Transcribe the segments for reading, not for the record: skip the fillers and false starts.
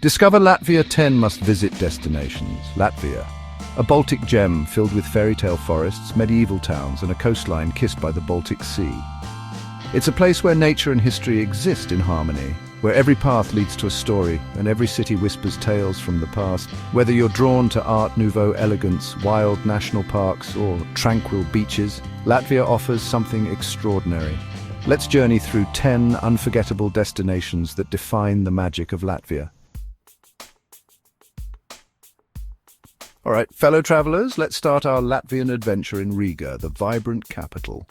Discover Latvia 10 must-visit destinations. Latvia, a Baltic gem filled with fairy tale forests, medieval towns, and a coastline kissed by the Baltic Sea. It's a place where nature and history exist in harmony, where every path leads to a story and every city whispers tales from the past. Whether you're drawn to Art Nouveau elegance, wild national parks, or tranquil beaches, Latvia offers something extraordinary. Let's journey through 10 unforgettable destinations that define the magic of Latvia. All right, fellow travelers, let's start our Latvian adventure in Riga, the vibrant capital.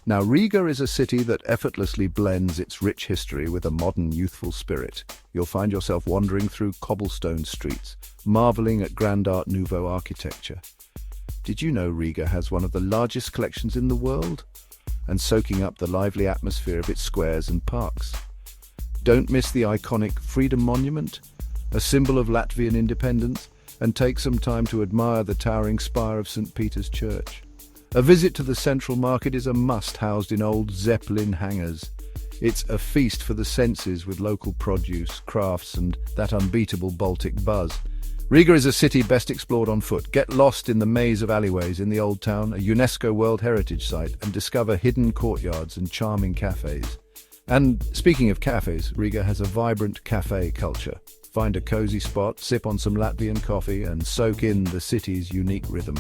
Now, Riga is a city that effortlessly blends its rich history with a modern, youthful spirit. You'll find yourself wandering through cobblestone streets, marveling at grand Art Nouveau architecture. Did you know Riga has one of the largest collections in the world? And soaking up the lively atmosphere of its squares and parks. Don't miss the iconic Freedom Monument, a symbol of Latvian independence, and take some time to admire the towering spire of St. Peter's Church. A visit to the Central Market is a must, housed in old Zeppelin hangars. It's a feast for the senses with local produce, crafts, and that unbeatable Baltic buzz. Riga is a city best explored on foot. Get lost in the maze of alleyways in the Old Town, a UNESCO World Heritage Site, and discover hidden courtyards and charming cafes. And speaking of cafes, Riga has a vibrant cafe culture. Find a cozy spot, sip on some Latvian coffee, and soak in the city's unique rhythm.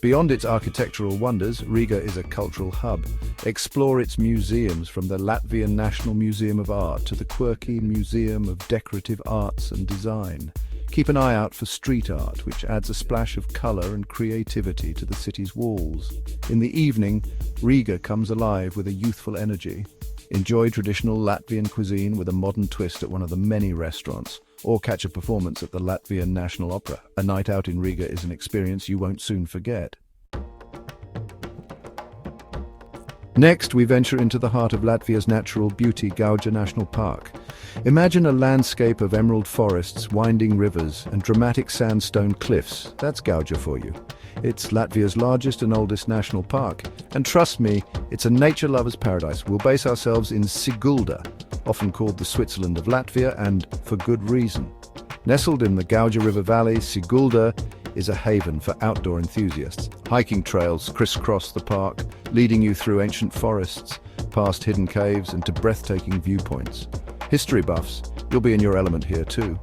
Beyond its architectural wonders, Riga is a cultural hub. Explore its museums, from the Latvian National Museum of Art to the quirky Museum of Decorative Arts and Design. Keep an eye out for street art, which adds a splash of colour and creativity to the city's walls. In the evening, Riga comes alive with a youthful energy. Enjoy traditional Latvian cuisine with a modern twist at one of the many restaurants, or catch a performance at the Latvian National Opera. A night out in Riga is an experience you won't soon forget. Next, we venture into the heart of Latvia's natural beauty, Gauja National Park. Imagine a landscape of emerald forests, winding rivers, and dramatic sandstone cliffs. That's Gauja for you. It's Latvia's largest and oldest national park, and trust me, it's a nature lover's paradise. We'll base ourselves in Sigulda, often called the Switzerland of Latvia, and for good reason. Nestled in the Gauja River Valley, Sigulda is a haven for outdoor enthusiasts. Hiking trails crisscross the park, leading you through ancient forests, past hidden caves, and to breathtaking viewpoints. History buffs, you'll be in your element here too.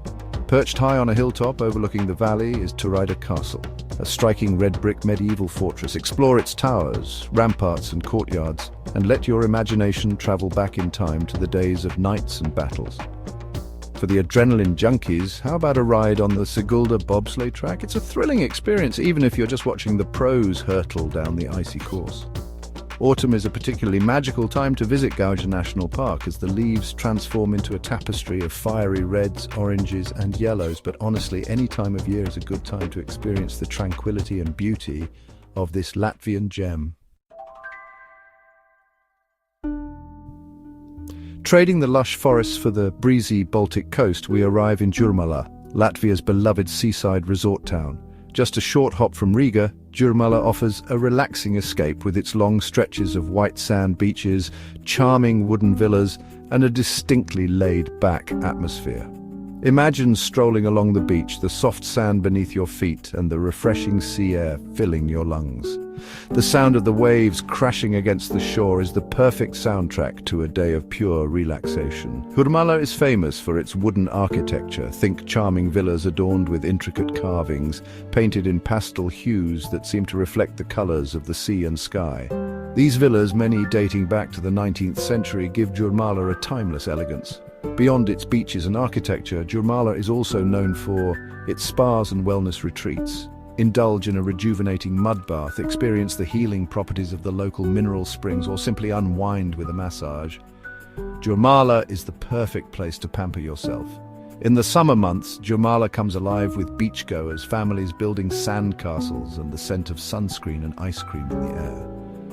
Perched high on a hilltop overlooking the valley is Turida Castle, a striking red brick medieval fortress. Explore its towers, ramparts, and courtyards, and let your imagination travel back in time to the days of knights and battles. For the adrenaline junkies, how about a ride on the Sigulda bobsleigh track? It's a thrilling experience, even if you're just watching the pros hurtle down the icy course. Autumn is a particularly magical time to visit Gauja National Park, as the leaves transform into a tapestry of fiery reds, oranges, and yellows. But honestly, any time of year is a good time to experience the tranquility and beauty of this Latvian gem. Trading the lush forests for the breezy Baltic coast, we arrive in Jūrmala, Latvia's beloved seaside resort town. Just a short hop from Riga, Jūrmala offers a relaxing escape with its long stretches of white sand beaches, charming wooden villas, and a distinctly laid-back atmosphere. Imagine strolling along the beach, the soft sand beneath your feet and the refreshing sea air filling your lungs. The sound of the waves crashing against the shore is the perfect soundtrack to a day of pure relaxation. Jūrmala is famous for its wooden architecture. Think charming villas adorned with intricate carvings, painted in pastel hues that seem to reflect the colors of the sea and sky. These villas, many dating back to the 19th century, give Jūrmala a timeless elegance. Beyond its beaches and architecture, Jūrmala is also known for its spas and wellness retreats. Indulge in a rejuvenating mud bath, experience the healing properties of the local mineral springs, or simply unwind with a massage. Jūrmala is the perfect place to pamper yourself. In the summer months, Jūrmala comes alive with beachgoers, families building sand castles, and the scent of sunscreen and ice cream in the air.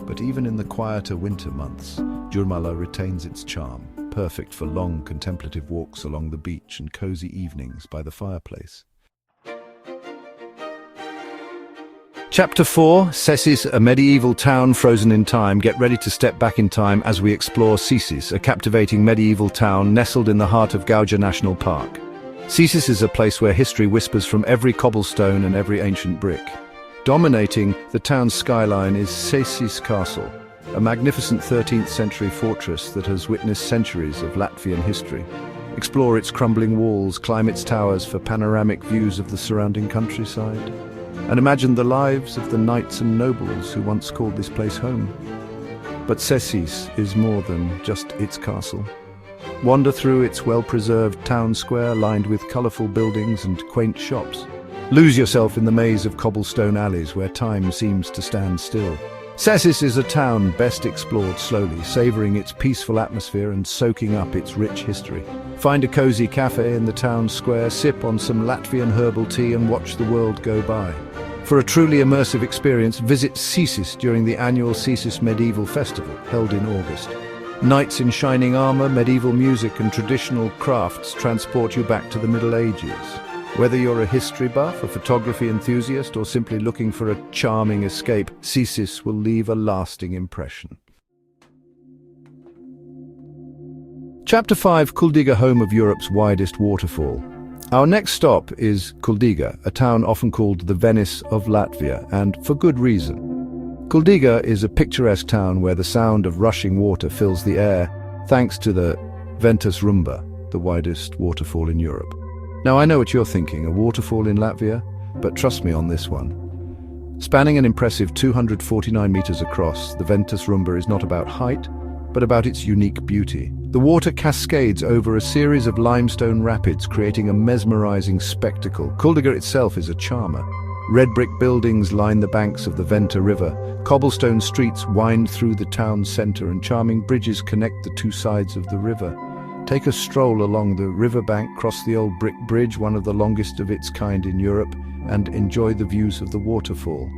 But even in the quieter winter months, Jūrmala retains its charm, perfect for long contemplative walks along the beach and cozy evenings by the fireplace. Chapter 4, Cēsis, a medieval town frozen in time. Get ready to step back in time as we explore Cēsis, a captivating medieval town nestled in the heart of Gauja National Park. Cēsis is a place where history whispers from every cobblestone and every ancient brick. Dominating the town's skyline is Cēsis Castle, a magnificent 13th century fortress that has witnessed centuries of Latvian history. Explore its crumbling walls, climb its towers for panoramic views of the surrounding countryside, and imagine the lives of the knights and nobles who once called this place home. But Cēsis is more than just its castle. Wander through its well-preserved town square lined with colourful buildings and quaint shops. Lose yourself in the maze of cobblestone alleys where time seems to stand still. Cēsis is a town best explored slowly, savouring its peaceful atmosphere and soaking up its rich history. Find a cosy cafe in the town square, sip on some Latvian herbal tea and watch the world go by. For a truly immersive experience, visit Cēsis during the annual Cēsis Medieval Festival, held in August. Knights in shining armour, medieval music and traditional crafts transport you back to the Middle Ages. Whether you're a history buff, a photography enthusiast, or simply looking for a charming escape, Cēsis will leave a lasting impression. Chapter 5, Kuldīga, home of Europe's widest waterfall. Our next stop is Kuldīga, a town often called the Venice of Latvia, and for good reason. Kuldīga is a picturesque town where the sound of rushing water fills the air, thanks to the Ventspils Rumba, the widest waterfall in Europe. Now I know what you're thinking, a waterfall in Latvia, but trust me on this one. Spanning an impressive 249 meters across, the Ventspils Rumba is not about height, but about its unique beauty. The water cascades over a series of limestone rapids, creating a mesmerizing spectacle. Kuldīga itself is a charmer. Red brick buildings line the banks of the Venta River, cobblestone streets wind through the town centre, and charming bridges connect the two sides of the river. Take a stroll along the riverbank, cross the old brick bridge, one of the longest of its kind in Europe, and enjoy the views of the waterfall.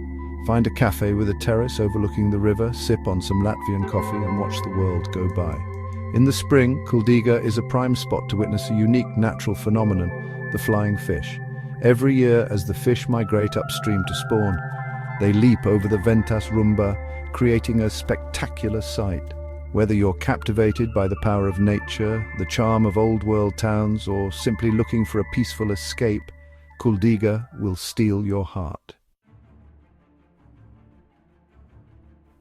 Find a cafe with a terrace overlooking the river, sip on some Latvian coffee and watch the world go by. In the spring, Kuldīga is a prime spot to witness a unique natural phenomenon, the flying fish. Every year, as the fish migrate upstream to spawn, they leap over the Ventspils Rumba, creating a spectacular sight. Whether you're captivated by the power of nature, the charm of old-world towns, or simply looking for a peaceful escape, Kuldīga will steal your heart.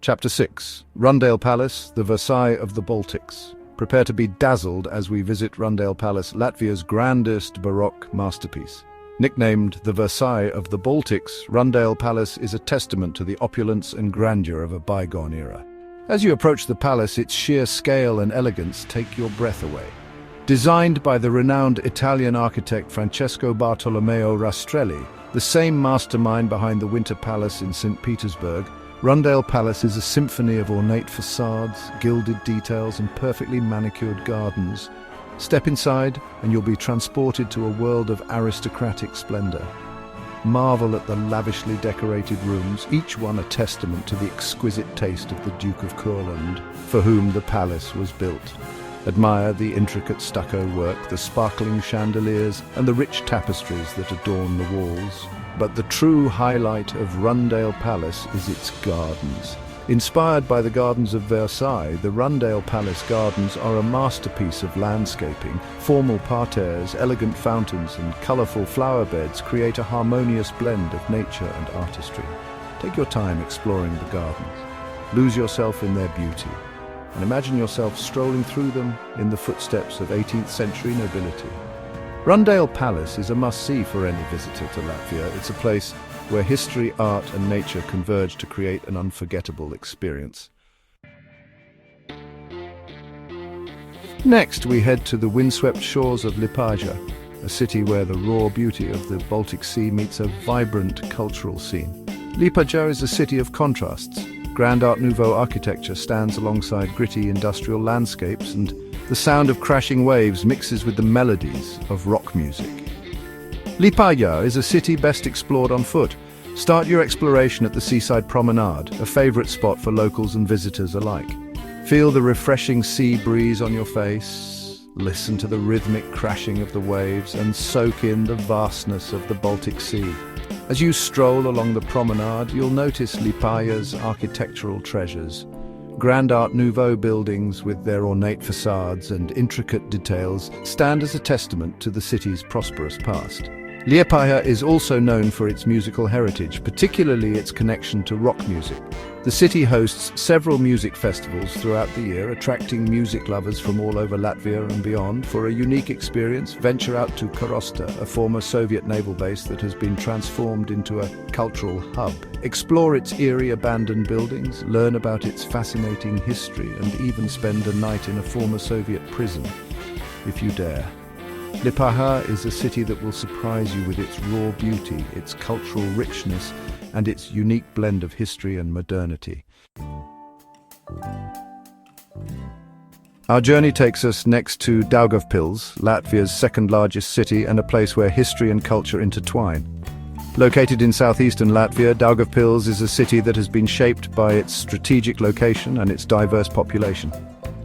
Chapter 6. Rundāle Palace, the Versailles of the Baltics. Prepare to be dazzled as we visit Rundāle Palace, Latvia's grandest Baroque masterpiece. Nicknamed the Versailles of the Baltics, Rundāle Palace is a testament to the opulence and grandeur of a bygone era. As you approach the palace, its sheer scale and elegance take your breath away. Designed by the renowned Italian architect Francesco Bartolomeo Rastrelli, the same mastermind behind the Winter Palace in St. Petersburg, Rundāle Palace is a symphony of ornate facades, gilded details, and perfectly manicured gardens. Step inside and you'll be transported to a world of aristocratic splendor. Marvel at the lavishly decorated rooms, each one a testament to the exquisite taste of the Duke of Courland, for whom the palace was built. Admire the intricate stucco work, the sparkling chandeliers, and the rich tapestries that adorn the walls. But the true highlight of Rundāle Palace is its gardens. Inspired by the gardens of Versailles, the Rundāle Palace gardens are a masterpiece of landscaping. Formal parterres, elegant fountains, and colourful flower beds create a harmonious blend of nature and artistry. Take your time exploring the gardens. Lose yourself in their beauty, and imagine yourself strolling through them in the footsteps of 18th century nobility. Rundāle Palace is a must-see for any visitor to Latvia. It's a place where history, art and nature converge to create an unforgettable experience. Next, we head to the windswept shores of Liepāja, a city where the raw beauty of the Baltic Sea meets a vibrant cultural scene. Liepāja is a city of contrasts. Grand Art Nouveau architecture stands alongside gritty industrial landscapes, and the sound of crashing waves mixes with the melodies of rock music. Liepāja is a city best explored on foot. Start your exploration at the seaside promenade, a favorite spot for locals and visitors alike. Feel the refreshing sea breeze on your face, listen to the rhythmic crashing of the waves, and soak in the vastness of the Baltic Sea. As you stroll along the promenade, you'll notice Liepāja's architectural treasures. Grand Art Nouveau buildings with their ornate facades and intricate details stand as a testament to the city's prosperous past. Liepāja is also known for its musical heritage, particularly its connection to rock music. The city hosts several music festivals throughout the year, attracting music lovers from all over Latvia and beyond. For a unique experience, venture out to Karosta, a former Soviet naval base that has been transformed into a cultural hub. Explore its eerie abandoned buildings, learn about its fascinating history, and even spend a night in a former Soviet prison, if you dare. Liepāja is a city that will surprise you with its raw beauty, its cultural richness, and its unique blend of history and modernity. Our journey takes us next to Daugavpils, Latvia's second largest city and a place where history and culture intertwine. Located in southeastern Latvia, Daugavpils is a city that has been shaped by its strategic location and its diverse population.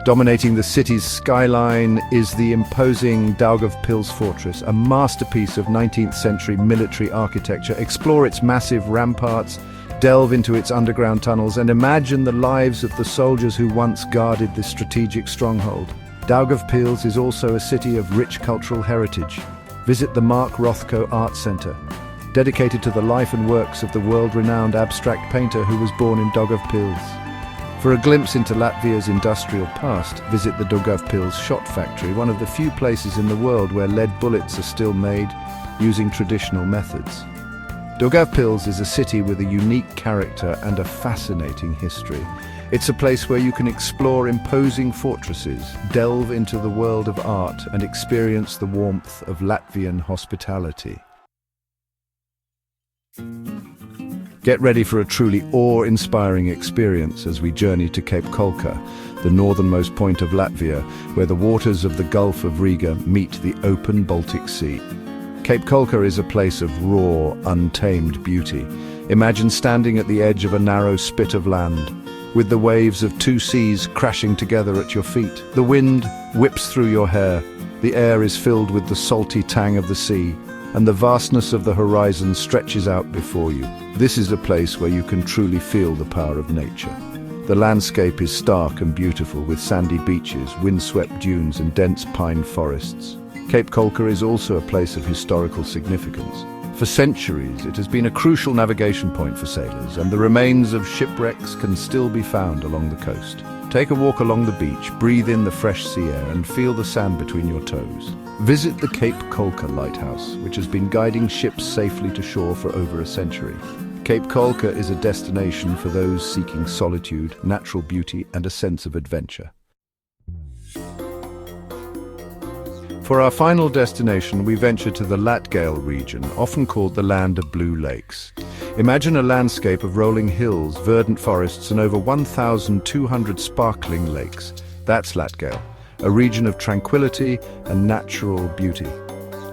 Dominating the city's skyline is the imposing Daugavpils Fortress, a masterpiece of 19th century military architecture. Explore its massive ramparts, delve into its underground tunnels, and imagine the lives of the soldiers who once guarded this strategic stronghold. Daugavpils is also a city of rich cultural heritage. Visit the Mark Rothko Art Center, dedicated to the life and works of the world-renowned abstract painter who was born in Daugavpils. For a glimpse into Latvia's industrial past, visit the Daugavpils Shot Factory, one of the few places in the world where lead bullets are still made using traditional methods. Daugavpils is a city with a unique character and a fascinating history. It's a place where you can explore imposing fortresses, delve into the world of art, and experience the warmth of Latvian hospitality. Get ready for a truly awe-inspiring experience as we journey to Cape Kolka, the northernmost point of Latvia, where the waters of the Gulf of Riga meet the open Baltic Sea. Cape Kolka is a place of raw, untamed beauty. Imagine standing at the edge of a narrow spit of land, with the waves of two seas crashing together at your feet. The wind whips through your hair, the air is filled with the salty tang of the sea, and the vastness of the horizon stretches out before you. This is a place where you can truly feel the power of nature. The landscape is stark and beautiful, with sandy beaches, windswept dunes, and dense pine forests. Cape Kolka is also a place of historical significance. For centuries, it has been a crucial navigation point for sailors, and the remains of shipwrecks can still be found along the coast. Take a walk along the beach, breathe in the fresh sea air, and feel the sand between your toes. Visit the Cape Kolka lighthouse, which has been guiding ships safely to shore for over a century. Cape Kolka is a destination for those seeking solitude, natural beauty, and a sense of adventure. For our final destination, we venture to the Latgale region, often called the Land of Blue Lakes. Imagine a landscape of rolling hills, verdant forests, and over 1,200 sparkling lakes. That's Latgale, a region of tranquility and natural beauty.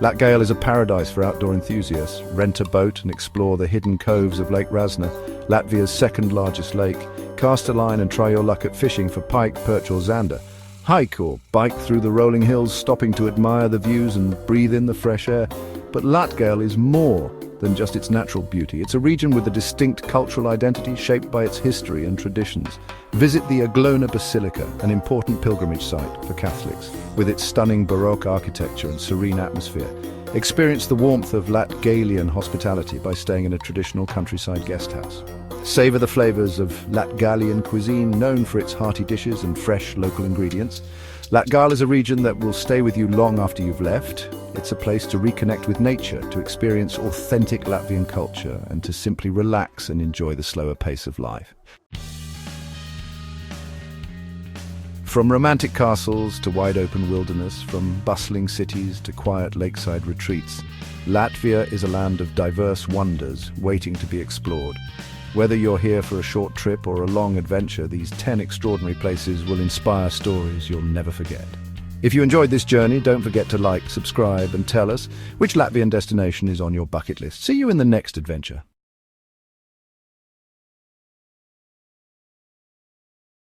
Latgale is a paradise for outdoor enthusiasts. Rent a boat and explore the hidden coves of Lake Rasna, Latvia's second largest lake. Cast a line and try your luck at fishing for pike, perch, or zander. Hike or bike through the rolling hills, stopping to admire the views and breathe in the fresh air. But Latgale is more than just its natural beauty. It's a region with a distinct cultural identity shaped by its history and traditions. Visit the Aglona Basilica, an important pilgrimage site for Catholics, with its stunning Baroque architecture and serene atmosphere. Experience the warmth of Latgalian hospitality by staying in a traditional countryside guesthouse. Savor the flavors of Latgalian cuisine, known for its hearty dishes and fresh local ingredients. Latgale is a region that will stay with you long after you've left. It's a place to reconnect with nature, to experience authentic Latvian culture, and to simply relax and enjoy the slower pace of life. From romantic castles to wide-open wilderness, from bustling cities to quiet lakeside retreats, Latvia is a land of diverse wonders waiting to be explored. Whether you're here for a short trip or a long adventure, these 10 extraordinary places will inspire stories you'll never forget. If you enjoyed this journey, don't forget to like, subscribe, and tell us which Latvian destination is on your bucket list. See you in the next adventure.